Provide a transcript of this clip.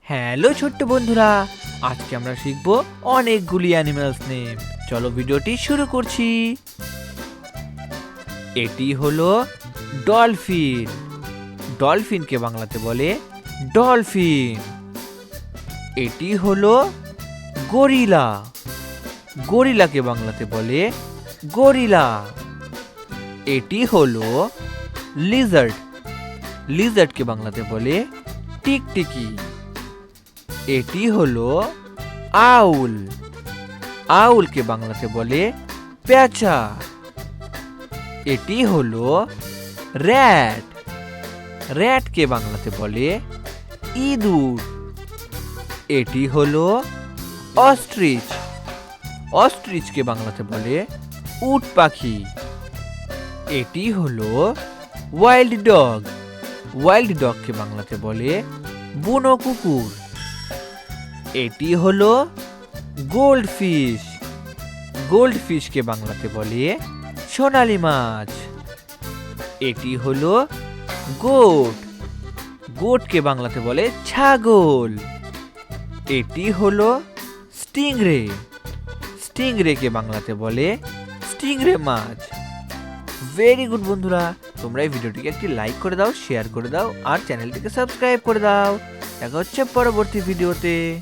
Hello ছোট্ট বন্ধুরা, আজকে আমরা শিখব অনেকগুলি অ্যানিমালস নেম। চলো ভিডিওটি শুরু করছি। এটি হলো ডলফিন। ডলফিনকে বাংলাতে বলে ডলফিন। এটি হলো গরিলা। গরিলাকে বাংলাতে বলে গরিলা। এটি হলো লিজার্ড। লিজার্ডকে বাংলাতে বলে টিকটিকি। এটি হলো আউল। আউলকে বাংলাতে বলে পেঁচা। এটি হলো র‍্যাট। র‍্যাটকে বাংলাতে বলে ইঁদুর। এটি হলো অস্ট্রিচ। অস্ট্রিচকে বাংলাতে বলে উট পাখি। এটি হলো ওয়াইল্ড ডগ। ওয়াইল্ড ডগকে বাংলাতে বলে বুনো কুকুর। এটি হলো গোল্ড ফিশ। গোল্ড ফিশকে বাংলাতে বলে সোনালী মাছ। এটি হলো গোট। গোটকে বাংলাতে বলে ছাগল। এটি হলো স্টিংরে। স্টিংরেকে বাংলাতে বলে স্টিংরে মাছ। ভেরি গুড বন্ধুরা, তোমরা এই ভিডিওটিকে একটি লাইক করে দাও, শেয়ার করে দাও আর চ্যানেলটিকে সাবস্ক্রাইব করে দাও। দেখা হচ্ছে পরবর্তী ভিডিওতে।